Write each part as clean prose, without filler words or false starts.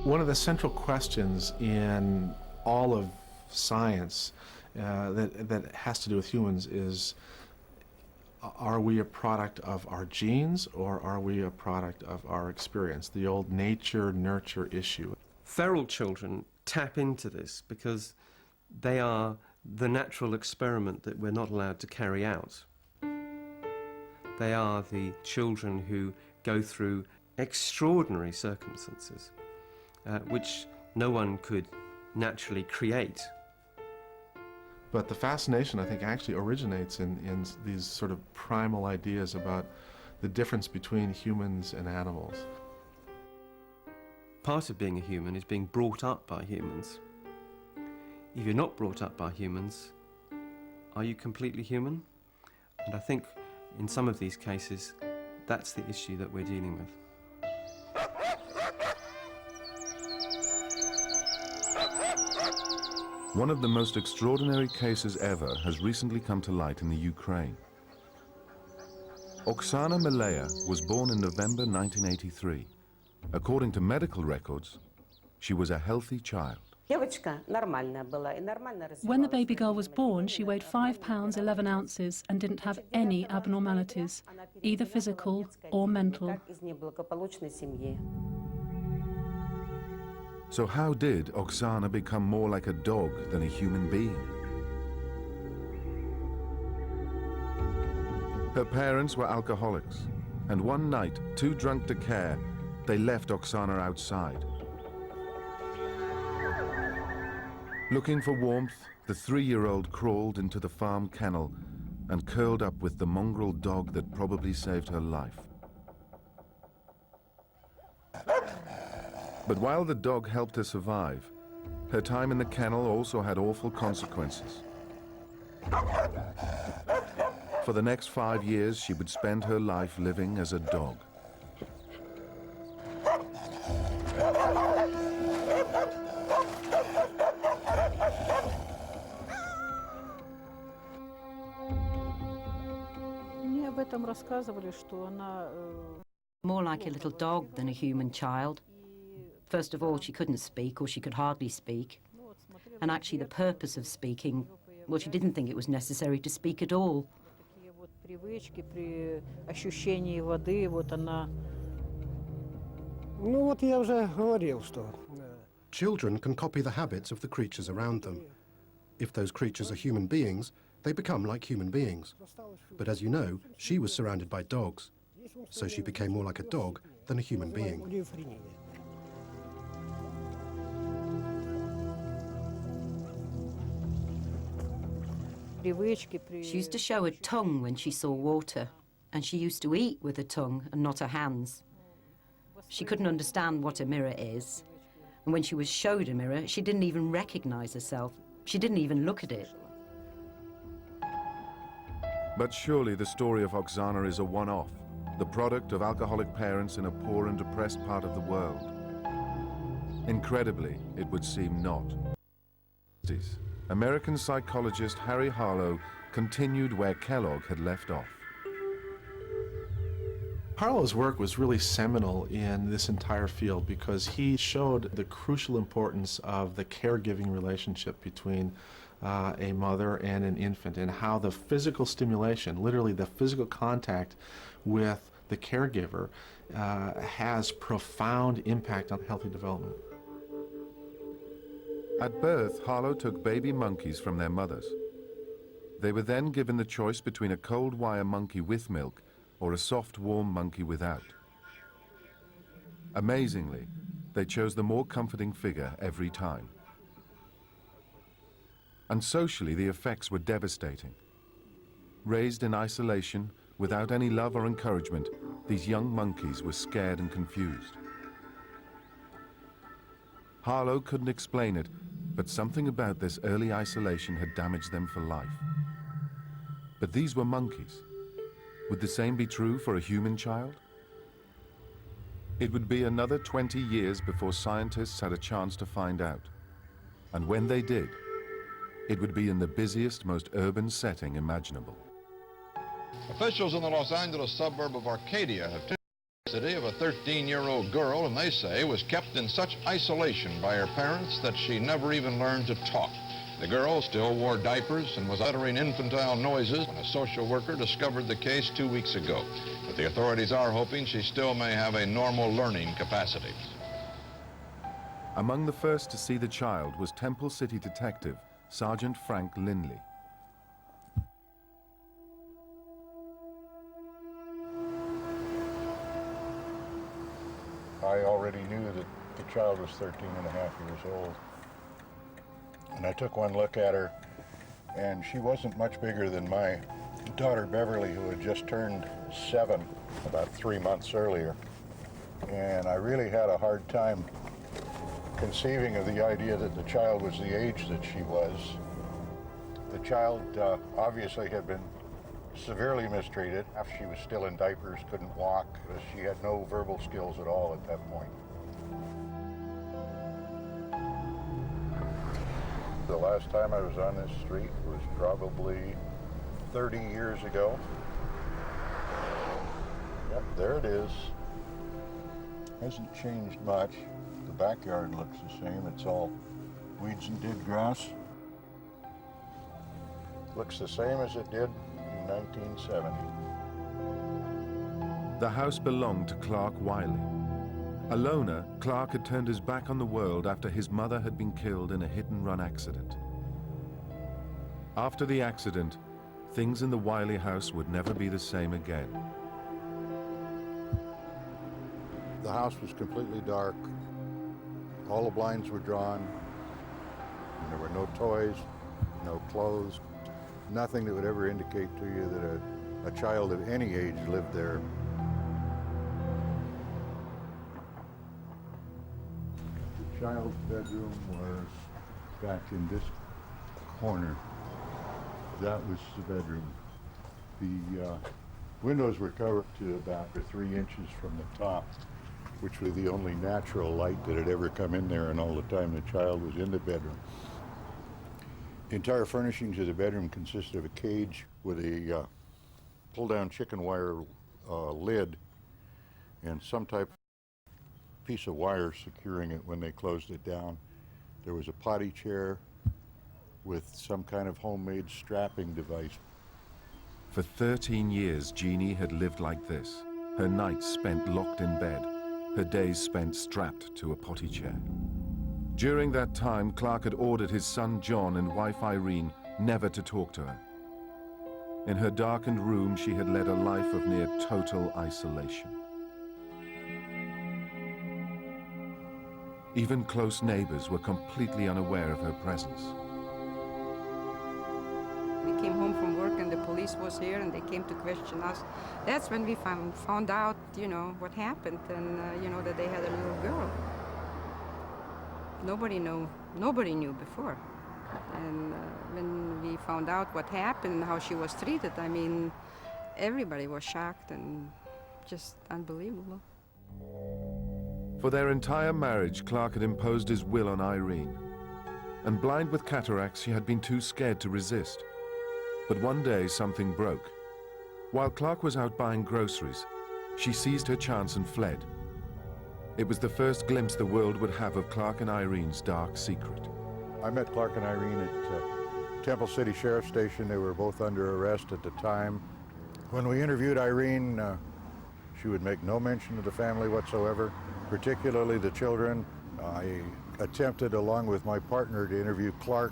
One of the central questions in all of science that has to do with humans is, are we a product of our genes or are we a product of our experience? The old nature-nurture issue. Feral children tap into this because they are the natural experiment that we're not allowed to carry out. They are the children who go through extraordinary circumstances, which no one could naturally create. But the fascination, I think, actually originates in these sort of primal ideas about the difference between humans and animals. Part of being a human is being brought up by humans. If you're not brought up by humans, are you completely human? And I think in some of these cases, that's the issue that we're dealing with. One of the most extraordinary cases ever has recently come to light in the Ukraine. Oksana Milea was born in November 1983. According to medical records, she was a healthy child. When the baby girl was born, she weighed 5 pounds 11 ounces and didn't have any abnormalities, either physical or mental. So how did Oksana become more like a dog than a human being? Her parents were alcoholics, and one night, too drunk to care, they left Oksana outside. Looking for warmth, the 3-year-old crawled into the farm kennel and curled up with the mongrel dog that probably saved her life. But while the dog helped her survive, her time in the kennel also had awful consequences. For the next 5 years, she would spend her life living as a dog. More like a little dog than a human child. First of all, she couldn't speak, or she could hardly speak. And actually the purpose of speaking, well, she didn't think it was necessary to speak at all. Children can copy the habits of the creatures around them. If those creatures are human beings, they become like human beings. But as you know, she was surrounded by dogs, so she became more like a dog than a human being. She used to show her tongue when she saw water, and she used to eat with her tongue and not her hands. She couldn't understand what a mirror is, and when she was showed a mirror, she didn't even recognize herself. She didn't even look at it. But surely the story of Oksana is a one-off, the product of alcoholic parents in a poor and depressed part of the world. Incredibly, it would seem not. American psychologist Harry Harlow continued where Kellogg had left off. Harlow's work was really seminal in this entire field because he showed the crucial importance of the caregiving relationship between a mother and an infant, and how the physical stimulation, literally the physical contact with the caregiver, has profound impact on healthy development. At birth, Harlow took baby monkeys from their mothers. They were then given the choice between a cold wire monkey with milk or a soft, warm monkey without. Amazingly, they chose the more comforting figure every time. And socially, the effects were devastating. Raised in isolation, without any love or encouragement, these young monkeys were scared and confused. Harlow couldn't explain it, but something about this early isolation had damaged them for life. But these were monkeys. Would the same be true for a human child? It would be another 20 years before scientists had a chance to find out. And when they did, it would be in the busiest, most urban setting imaginable. Officials in the Los Angeles suburb of Arcadia have City of a 13-year-old girl, and they say was kept in such isolation by her parents that she never even learned to talk. The girl still wore diapers and was uttering infantile noises when a social worker discovered the case 2 weeks ago. But the authorities are hoping she still may have a normal learning capacity. Among the first to see the child was Temple City Detective Sergeant Frank Linley. I already knew that the child was 13 and a half years old. And I took one look at her, and she wasn't much bigger than my daughter Beverly, who had just turned 7 about 3 months earlier. And I really had a hard time conceiving of the idea that the child was the age that she was. The child obviously had been severely mistreated. She was still in diapers, couldn't walk. She had no verbal skills at all at that point. The last time I was on this street was probably 30 years ago. Yep, there it is. Hasn't changed much. The backyard looks the same. It's all weeds and dead grass. Looks the same as it did in 1970. The house belonged to Clark Wiley. A loner, Clark had turned his back on the world after his mother had been killed in a hit-and-run accident. After the accident, things in the Wiley house would never be the same again. The house was completely dark. All the blinds were drawn. And there were no toys, no clothes, nothing that would ever indicate to you that a child of any age lived there. The child's bedroom was back in this corner. That was the bedroom. The windows were covered to about 3 inches from the top, which was the only natural light that had ever come in there in all the time the child was in the bedroom. The entire furnishings of the bedroom consisted of a cage with a pull-down chicken wire lid and some type of piece of wire securing it when they closed it down. There was a potty chair with some kind of homemade strapping device. For 13 years, Jeannie had lived like this, her nights spent locked in bed, her days spent strapped to a potty chair. During that time, Clark had ordered his son John and wife Irene never to talk to her. In her darkened room, she had led a life of near total isolation. Even close neighbors were completely unaware of her presence. We came home from work and the police was here and they came to question us. That's when we found out, what happened and, that they had a little girl. Nobody knew before. And when we found out what happened and how she was treated, everybody was shocked and just unbelievable. For their entire marriage, Clark had imposed his will on Irene. And blind with cataracts, she had been too scared to resist. But one day, something broke. While Clark was out buying groceries, she seized her chance and fled. It was the first glimpse the world would have of Clark and Irene's dark secret. I met Clark and Irene at Temple City Sheriff's Station. They were both under arrest at the time. When we interviewed Irene, she would make no mention of the family whatsoever, particularly the children. I attempted, along with my partner, to interview Clark.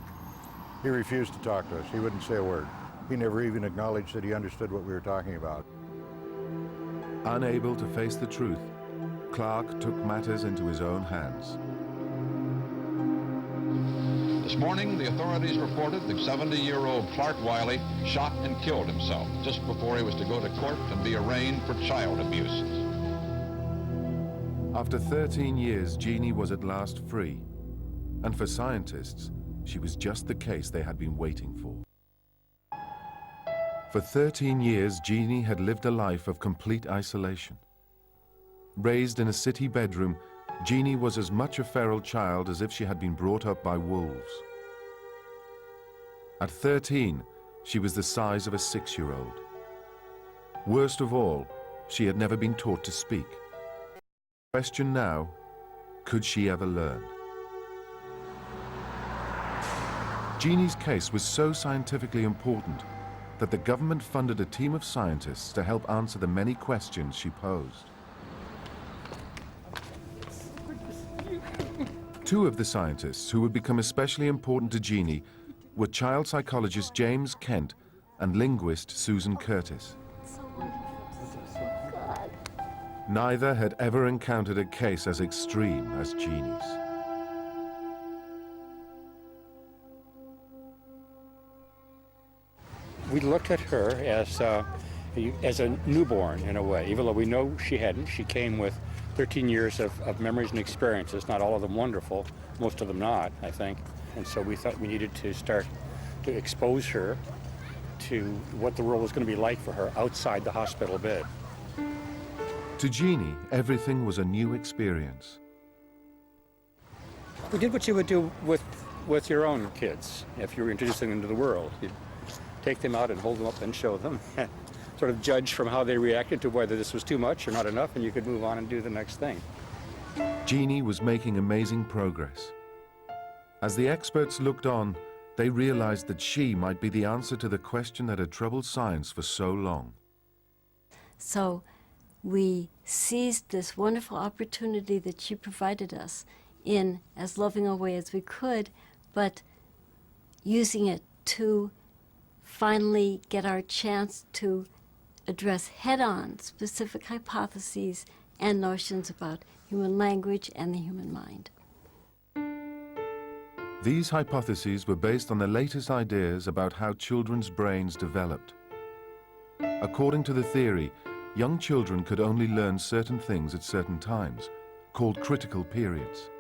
He refused to talk to us. He wouldn't say a word. He never even acknowledged that he understood what we were talking about. Unable to face the truth, Clark took matters into his own hands. This morning, the authorities reported the 70-year-old Clark Wiley shot and killed himself just before he was to go to court and be arraigned for child abuse. After 13 years, Jeannie was at last free. And for scientists, she was just the case they had been waiting for. For 13 years, Jeannie had lived a life of complete isolation. Raised in a city bedroom, Jeannie was as much a feral child as if she had been brought up by wolves. At 13, she was the size of a 6-year-old. Worst of all, she had never been taught to speak. Question now, could she ever learn? Genie's case was so scientifically important that the government funded a team of scientists to help answer the many questions she posed. Two of the scientists who would become especially important to Genie were child psychologist James Kent and linguist Susan Curtis. Neither had ever encountered a case as extreme as Genie's. We looked at her as a newborn in a way, even though we know she hadn't. She came with 13 years of memories and experiences, not all of them wonderful, most of them not, I think. And so we thought we needed to start to expose her to what the world was going to be like for her outside the hospital bed. To Genie, everything was a new experience. We did what you would do with your own kids if you were introducing them to the world. You'd take them out and hold them up and show them, sort of judge from how they reacted to whether this was too much or not enough, and you could move on and do the next thing. Genie was making amazing progress. As the experts looked on, they realized that she might be the answer to the question that had troubled science for so long. So we seized this wonderful opportunity that she provided us in as loving a way as we could, but using it to finally get our chance to address head-on specific hypotheses and notions about human language and the human mind. These hypotheses were based on the latest ideas about how children's brains developed. According to the theory, young children could only learn certain things at certain times, called critical periods.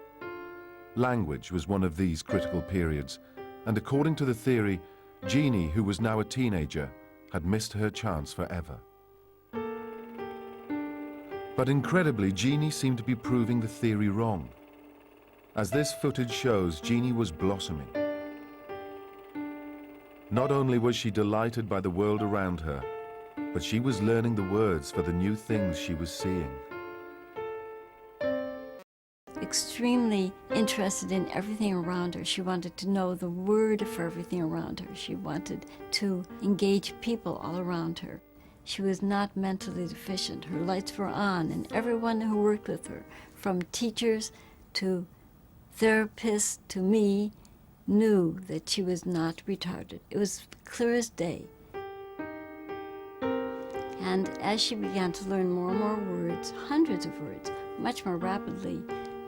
Language was one of these critical periods, and according to the theory, Genie, who was now a teenager, had missed her chance forever. But incredibly, Genie seemed to be proving the theory wrong. As this footage shows, Genie was blossoming. Not only was she delighted by the world around her, but she was learning the words for the new things she was seeing. Extremely interested in everything around her. She wanted to know the word for everything around her. She wanted to engage people all around her. She was not mentally deficient. Her lights were on, and everyone who worked with her, from teachers to therapists to me, knew that she was not retarded. It was clear as day. And as she began to learn more and more words, hundreds of words, much more rapidly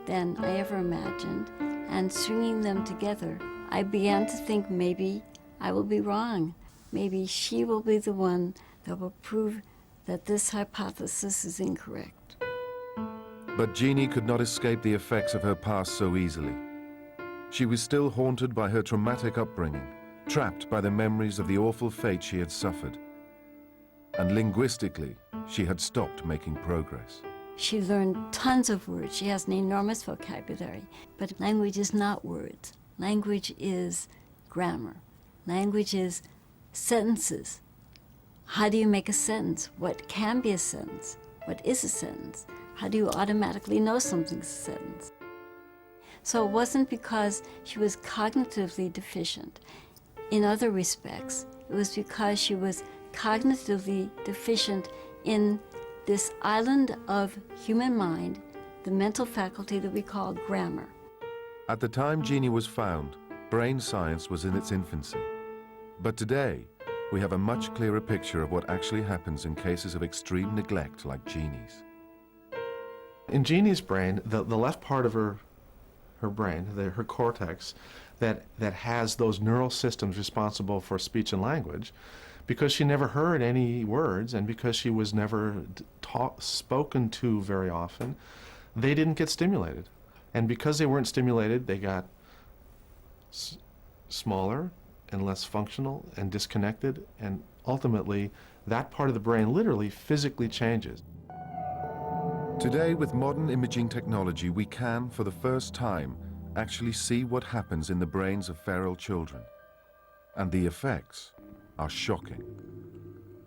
than I ever imagined, and stringing them together, I began to think maybe I will be wrong. Maybe she will be the one that will prove that this hypothesis is incorrect. But Genie could not escape the effects of her past so easily. She was still haunted by her traumatic upbringing, trapped by the memories of the awful fate she had suffered. And linguistically, she had stopped making progress. She learned tons of words. She has an enormous vocabulary. But language is not words. Language is grammar. Language is sentences. How do you make a sentence? What can be a sentence? What is a sentence? How do you automatically know something's a sentence? So it wasn't because she was cognitively deficient. In other respects, it was because she was cognitively deficient in this island of human mind, the mental faculty that we call grammar. At the time Genie was found, brain science was in its infancy. But today, we have a much clearer picture of what actually happens in cases of extreme neglect like Genie's. In Genie's brain, the left part of her brain, her cortex, that has those neural systems responsible for speech and language, because she never heard any words and because she was never spoken to very often, they didn't get stimulated. And because they weren't stimulated, they got smaller and less functional and disconnected, and ultimately that part of the brain literally physically changes. Today, with modern imaging technology, we can, for the first time, actually see what happens in the brains of feral children. And the effects are shocking.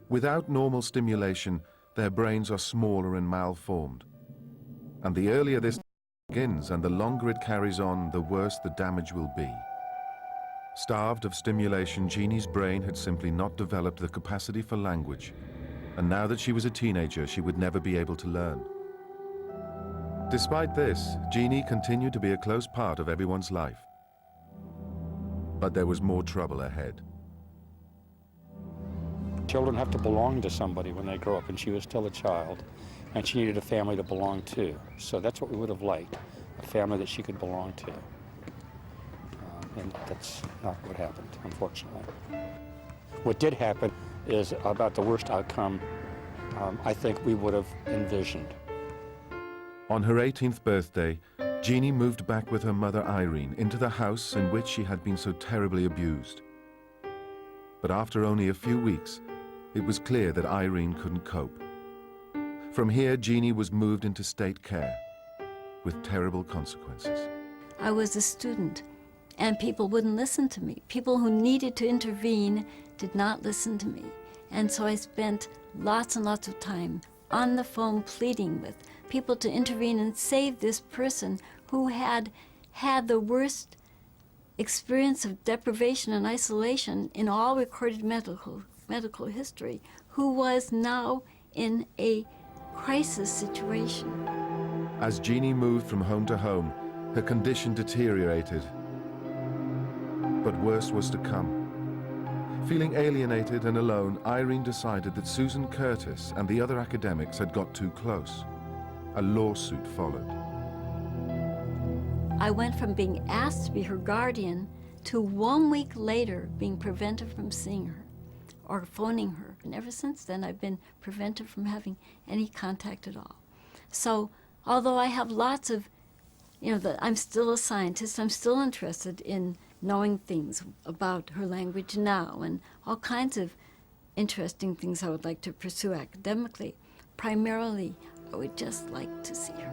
Without normal stimulation, their brains are smaller and malformed. And the earlier this begins and the longer it carries on, the worse the damage will be. Starved of stimulation, Jeannie's brain had simply not developed the capacity for language. And now that she was a teenager, she would never be able to learn. Despite this, Genie continued to be a close part of everyone's life. But there was more trouble ahead. Children have to belong to somebody when they grow up, and she was still a child, and she needed a family to belong to. So that's what we would have liked, a family that she could belong to. And that's not what happened, unfortunately. What did happen is about the worst outcome I think we would have envisioned. On her 18th birthday, Jeannie moved back with her mother Irene into the house in which she had been so terribly abused. But after only a few weeks, it was clear that Irene couldn't cope. From here, Jeannie was moved into state care, with terrible consequences. I was a student, and people wouldn't listen to me. People who needed to intervene did not listen to me. And so I spent lots and lots of time on the phone pleading with people to intervene and save this person who had had the worst experience of deprivation and isolation in all recorded medical history, who was now in a crisis situation. As Jeannie moved from home to home, her condition deteriorated. But worse was to come. Feeling alienated and alone, Irene decided that Susan Curtis and the other academics had got too close. A lawsuit followed. I went from being asked to be her guardian to 1 week later being prevented from seeing her or phoning her. And ever since then, I've been prevented from having any contact at all. So although I have lots of, I'm still a scientist, I'm still interested in knowing things about her language now and all kinds of interesting things I would like to pursue academically. Primarily, I would just like to see her.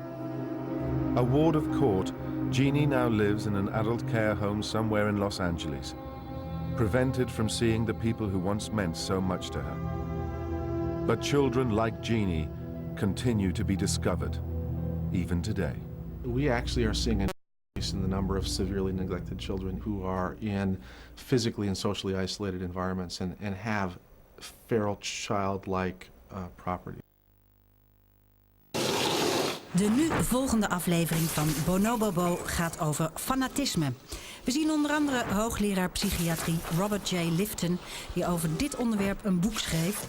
A ward of court, Jeannie now lives in an adult care home somewhere in Los Angeles, prevented from seeing the people who once meant so much to her. But children like Jeannie continue to be discovered, even today. We actually are seeing an increase in the number of severely neglected children who are in physically and socially isolated environments and have feral child-like property. De nu volgende aflevering van Bonobobo gaat over fanatisme. We zien onder andere hoogleraar psychiatrie Robert J. Lifton, die over dit onderwerp een boek schreef,